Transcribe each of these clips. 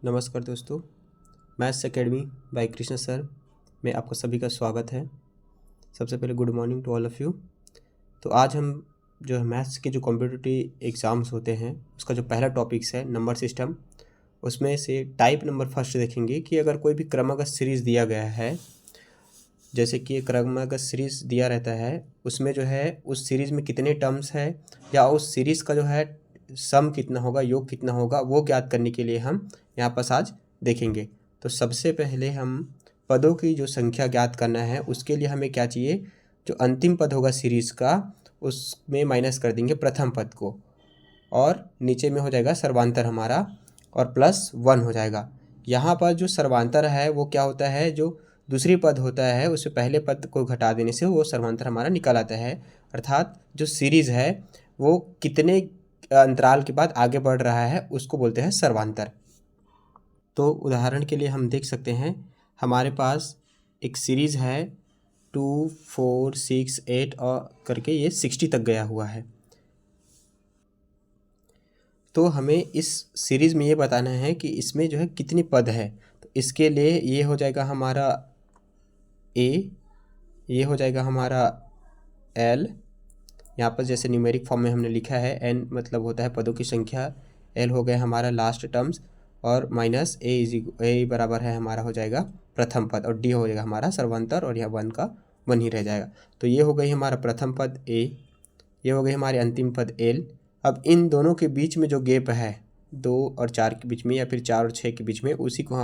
नमस्कार दोस्तों, maths academy by Krishna sir में आपका सभी का स्वागत है। सबसे पहले good morning to all of you. तो आज हम जो है मैथ्स के जो कॉम्पिटिटिव एग्ज़ाम्स होते हैं उसका जो पहला टॉपिक्स है नंबर सिस्टम, उसमें से टाइप नंबर फर्स्ट देखेंगे कि अगर कोई भी क्रमागत सीरीज़ दिया गया है, जैसे कि क्रमागत सीरीज़ दिया रहता है, उसमें जो है उस सीरीज़ में कितने टर्म्स है या उस सीरीज़ का जो है सम कितना होगा, योग कितना होगा, वो ज्ञात करने के लिए हम यहाँ पर आज देखेंगे। तो सबसे पहले हम पदों की जो संख्या ज्ञात करना है उसके लिए हमें क्या चाहिए, जो अंतिम पद होगा सीरीज़ का उसमें माइनस कर देंगे प्रथम पद को और नीचे में हो जाएगा सर्वांतर हमारा और +1 हो जाएगा। यहाँ पर जो सर्वांतर है वो क्या होता है, जो दूसरी पद होता है उससे पहले पद को घटा देने से वो सर्वांतर हमारा निकल आता है। अर्थात जो सीरीज़ है वो कितने अंतराल के बाद आगे बढ़ रहा है उसको बोलते हैं सर्वांतर। तो उदाहरण के लिए हम देख सकते हैं, हमारे पास एक सीरीज़ है 2, 4, 6, 8 और करके ये 60 तक गया हुआ है। तो हमें इस सीरीज़ में ये बताना है कि इसमें जो है कितनी पद है। तो इसके लिए ये हो जाएगा हमारा ए, ये हो जाएगा हमारा एल, यहाँ पर जैसे न्यूमेरिक फॉर्म में हमने लिखा है, एन मतलब होता है पदों की संख्या, एल हो गया हमारा लास्ट टर्म्स और माइनस ए बराबर है हमारा हो जाएगा प्रथम पद और डी हो जाएगा हमारा सर्वांतर और यह 1 का 1 ही रह जाएगा। तो ये हो गई हमारा प्रथम पद ए, ये हो गई हमारे अंतिम पद एल। अब इन दोनों के बीच में जो गैप है 2 और 4 के बीच में या फिर 4 और 6 के बीच में, उसी को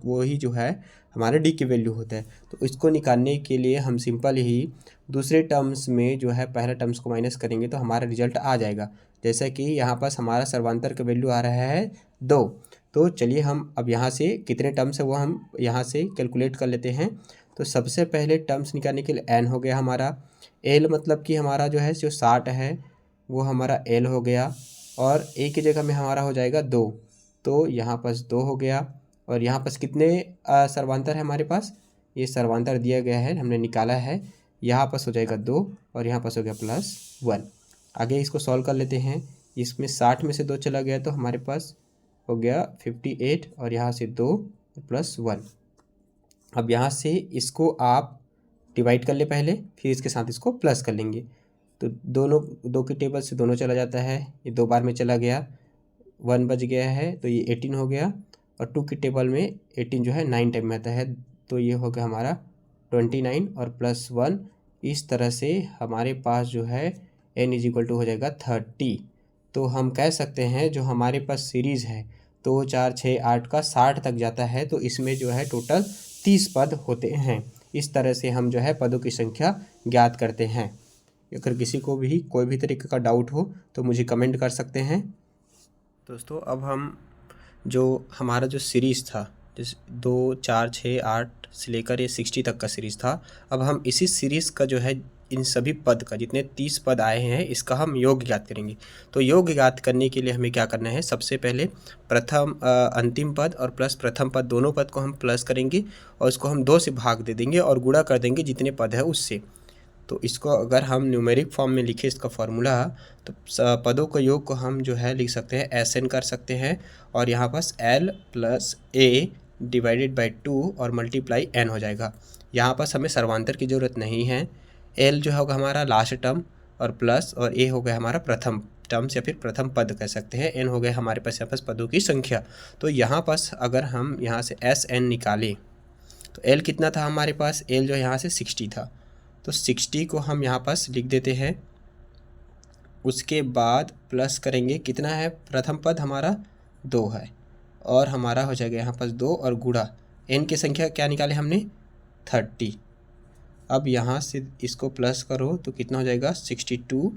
वो ही जो है हमारे डी की वैल्यू होता है। तो इसको निकालने के लिए हम सिंपल ही दूसरे टर्म्स में जो है पहले टर्म्स को माइनस करेंगे तो हमारा रिजल्ट आ जाएगा। जैसा कि यहाँ पास हमारा सर्वांतर का वैल्यू आ रहा है 2। तो चलिए हम अब यहाँ से कितने टर्म्स है वो हम यहाँ से कैलकुलेट कर लेते हैं। तो सबसे पहले टर्म्स निकालने के लिए एन हो गया हमारा, एल मतलब कि हमारा जो है जो 60 है वो हमारा एल हो गया और ए की जगह में हमारा हो जाएगा 2। तो यहाँ पास 2 हो गया और यहाँ पास कितने सर्वांतर है हमारे पास, ये सर्वांतर दिया गया है हमने निकाला है, यहाँ पास हो जाएगा 2 और यहाँ पास हो गया +1। आगे इसको सॉल्व कर लेते हैं। इसमें 60 में से 2 चला गया तो हमारे पास हो गया 58 और यहाँ से 2 +1। अब यहाँ से इसको आप डिवाइड कर ले पहले, फिर इसके साथ इसको प्लस कर लेंगे। तो दोनों 2 के टेबल से दोनों चला जाता है, ये 2 बार में चला गया, 1 बच गया है तो ये 18 हो गया और 2 के टेबल में 18 जो है 9 टाइम में आता है तो ये हो गया हमारा 29 और +1। इस तरह से हमारे पास जो है n = हो जाएगा 30। तो हम कह सकते हैं जो हमारे पास सीरीज़ है 2, 4, 6, 8 का 60 तक जाता है तो इसमें जो है टोटल 30 पद होते हैं। इस तरह से हम जो है पदों की संख्या ज्ञात करते हैं। अगर किसी को भी कोई भी तरीके का डाउट हो तो मुझे कमेंट कर सकते हैं। दोस्तों अब हम जो हमारा जो सीरीज़ था जिस 2, 4, 6, 8 से लेकर ये 60 तक का सीरीज़ था, अब हम इसी सीरीज़ का जो है इन सभी पद का जितने 30 पद आए हैं इसका हम योग ज्ञात करेंगे। तो योग ज्ञात करने के लिए हमें क्या करना है, सबसे पहले अंतिम पद और प्लस प्रथम पद दोनों पद को हम प्लस करेंगे और उसको हम 2 से भाग दे देंगे और गुणा कर देंगे जितने पद है उससे। तो इसको अगर हम न्यूमेरिक फॉर्म में लिखें इसका फॉर्मूला, तो पदों का योग को हम जो है लिख सकते हैं SN कर सकते हैं और यहाँ पास L + A / 2 और मल्टीप्लाई N हो जाएगा। यहाँ पास हमें सर्वांतर की ज़रूरत नहीं है। L जो होगा हमारा लास्ट टर्म और प्लस और A हो गया हमारा प्रथम टर्म्स या फिर प्रथम पद कह सकते हैं। N हो गया हमारे पास यहाँ पास पदों की संख्या। तो यहाँ पास अगर हम यहाँ से SN निकालें तो L कितना था हमारे पास, L जो यहाँ से 60 था तो 60 को हम यहाँ पास लिख देते हैं। उसके बाद प्लस करेंगे, कितना है प्रथम पद हमारा 2 है और हमारा हो जाएगा यहाँ पास 2 और गुणा n की संख्या क्या निकाले हमने 30। अब यहाँ से इसको प्लस करो तो कितना हो जाएगा 62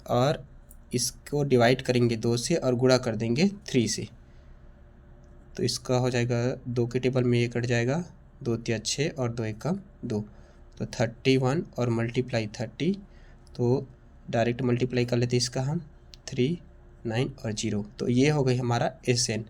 और इसको डिवाइड करेंगे 2 से और गुणा कर देंगे 3 से। तो इसका हो जाएगा 2 के टेबल में ये कट जाएगा, 2 × 6 और 2 × 1 2 तो 31 और मल्टीप्लाई 30। तो डायरेक्ट मल्टीप्लाई कर लेते इसका हम 3, 9 और 0। तो ये हो गई हमारा SN।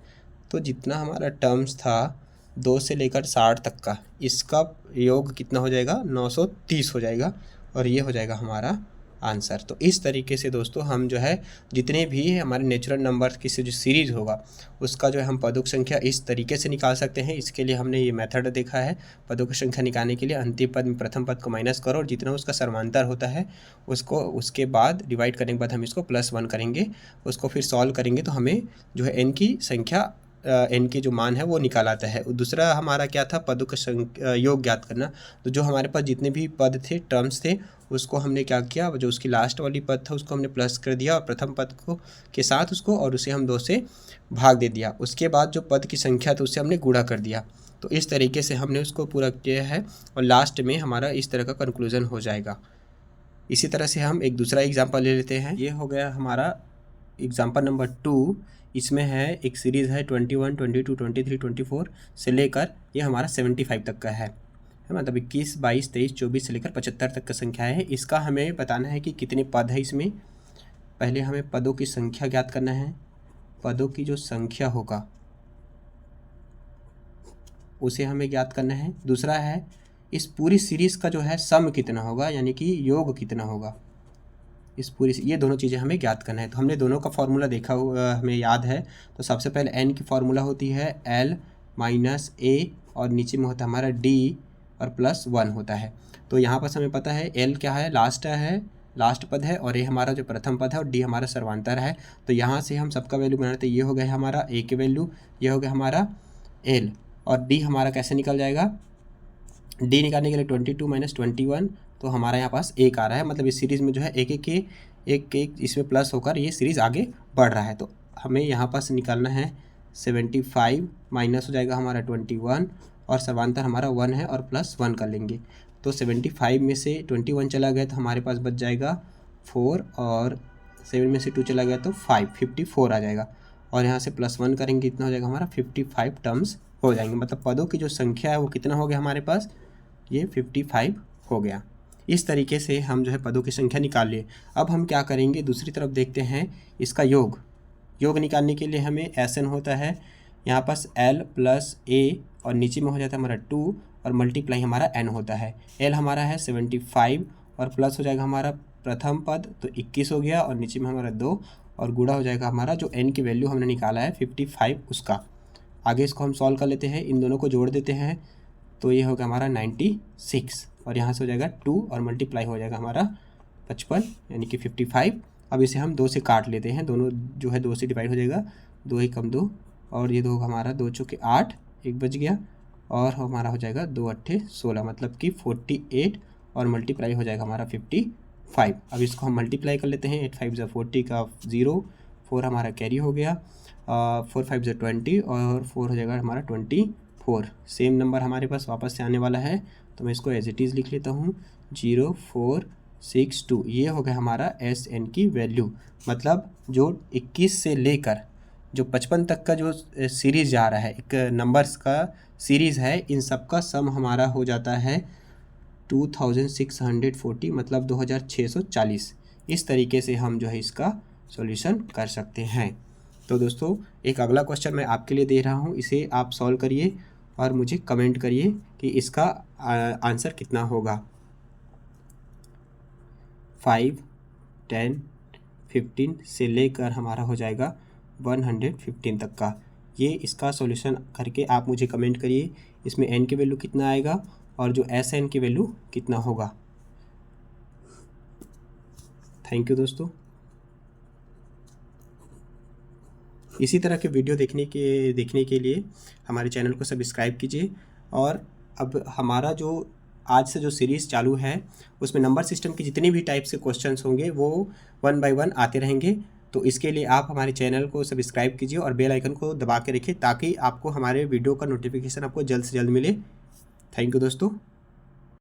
तो जितना हमारा टर्म्स था 2 से लेकर 60 तक का, इसका योग कितना हो जाएगा 930 हो जाएगा और ये हो जाएगा हमारा आंसर। तो इस तरीके से दोस्तों हम जो है जितने भी हमारे नेचुरल नंबर की जो सीरीज़ होगा उसका जो है हम पदों की संख्या इस तरीके से निकाल सकते हैं। इसके लिए हमने ये मेथड देखा है। पदों की संख्या निकालने के लिए अंतिम पद में प्रथम पद को माइनस करो और जितना उसका सर्वांतर होता है उसको उसके बाद डिवाइड करने के बाद हम इसको +1 करेंगे, उसको फिर सॉल्व करेंगे तो हमें जो है n की संख्या n की जो मान है वो निकाल आता है। दूसरा हमारा क्या था, पदों का योग ज्ञात करना। तो जो हमारे पास जितने भी पद थे, टर्म्स थे, उसको हमने क्या किया, जो उसकी लास्ट वाली पद था उसको हमने प्लस कर दिया और प्रथम पद को के साथ उसको और उसे हम 2 से भाग दे दिया। उसके बाद जो पद की संख्या थी उससे हमने गुणा कर दिया। तो इस तरीके से हमने उसको पूरा किया है और लास्ट में हमारा इस तरह का कंक्लूजन हो जाएगा। इसी तरह से हम एक दूसरा एग्जाम्पल ले लेते हैं। ये हो गया हमारा एग्जाम्पल नंबर 2। इसमें है एक सीरीज़ है 21, 22, 23, 24 से लेकर ये हमारा 75 तक का है मतलब 21, 22, 23, 24 से लेकर 75 तक का संख्या है। इसका हमें बताना है कि कितने पद है इसमें। पहले हमें पदों की संख्या ज्ञात करना है। पदों की जो संख्या होगा उसे हमें ज्ञात करना है। दूसरा है इस पूरी सीरीज़ का जो है सम कितना होगा, यानी कि योग कितना होगा इस पूरी, ये दोनों चीज़ें हमें ज्ञात करना है। तो हमने दोनों का फॉर्मूला देखा हुआ हमें याद है। तो सबसे पहले n की फॉर्मूला होती है l माइनस a और नीचे में होता है हमारा d और +1 होता है। तो यहाँ पर हमें पता है l क्या है, लास्ट पद है और a हमारा जो प्रथम पद है और d हमारा सर्वांतर है। तो यहाँ से हम सबका वैल्यू बनाते हैं। ये हो गया हमारा a की वैल्यू, ये हो गया हमारा l और d हमारा कैसे निकल जाएगा। d निकालने के लिए 22 माइनस 21, तो हमारा यहाँ पास 1 आ रहा है। मतलब इस सीरीज़ में जो है एक इसमें प्लस होकर ये सीरीज़ आगे बढ़ रहा है। तो हमें यहाँ पास निकालना है 75 माइनस हो जाएगा हमारा 21 और सर्वांतर हमारा 1 है और +1 कर लेंगे। तो 75 में से 21 चला गया तो हमारे पास बच जाएगा 4 और 7 में से 2 चला गया तो 54 आ जाएगा और यहाँ से +1 करेंगे, इतना हो जाएगा हमारा 55 टर्म्स हो जाएंगे। मतलब पदों की जो संख्या है वो कितना हो गया हमारे पास, ये 55 हो गया। इस तरीके से हम जो है पदों की संख्या निकाल लिए। अब हम क्या करेंगे, दूसरी तरफ देखते हैं इसका योग निकालने के लिए हमें Sn होता है यहाँ पास l + a और नीचे में हो जाता है हमारा 2 और मल्टीप्लाई हमारा n होता है। l हमारा है 75 और प्लस हो जाएगा हमारा प्रथम पद तो 21 हो गया और नीचे में हमारा 2 और गुणा हो जाएगा हमारा जो n की वैल्यू हमने निकाला है 55 उसका। आगे इसको हम सॉल्व कर लेते हैं, इन दोनों को जोड़ देते हैं तो ये होगा हमारा 96 और यहाँ से हो जाएगा 2 और मल्टीप्लाई हो जाएगा हमारा 55 यानी कि 55। अब इसे हम 2 से काट लेते हैं, दोनों जो है 2 से डिवाइड हो जाएगा, 2 ही कम 2 और ये 2 हमारा 2 चौके 8, 1 बच गया और हमारा हो जाएगा 2 8 16 मतलब कि 48 और मल्टीप्लाई हो जाएगा हमारा 55। अब इसको हम मल्टीप्लाई कर लेते हैं, 8 5 = 40 का 0, 4 हमारा कैरी हो गया, 4 5 = 20 और 4 हो जाएगा हमारा 24। सेम नंबर हमारे पास वापस से आने वाला है तो मैं इसको एज इट इज़ लिख लेता हूँ 0462। ये हो गया हमारा Sn की वैल्यू। मतलब जो 21 से लेकर जो 55 तक का जो सीरीज़ जा रहा है, एक नंबर्स का सीरीज़ है, इन सब का सम हमारा हो जाता है 2640 मतलब 2640। इस तरीके से हम जो है इसका सॉल्यूशन कर सकते हैं। तो दोस्तों एक अगला क्वेश्चन मैं आपके लिए दे रहा हूँ, इसे आप सॉल्व करिए और मुझे कमेंट करिए कि इसका आंसर कितना होगा। 5, 10, 15 से लेकर हमारा हो जाएगा 115 तक का। ये इसका सॉल्यूशन करके आप मुझे कमेंट करिए इसमें n की वैल्यू कितना आएगा और जो Sn की वैल्यू कितना होगा। थैंक यू दोस्तों। इसी तरह के वीडियो देखने के लिए हमारे चैनल को सब्सक्राइब कीजिए। और अब हमारा जो आज से जो सीरीज़ चालू है उसमें नंबर सिस्टम के जितने भी टाइप से क्वेश्चंस होंगे वो 1 बाय 1 आते रहेंगे। तो इसके लिए आप हमारे चैनल को सब्सक्राइब कीजिए और बेल आइकन को दबा के रखिए ताकि आपको हमारे वीडियो का नोटिफिकेशन आपको जल्द से जल्द मिले। थैंक यू दोस्तों।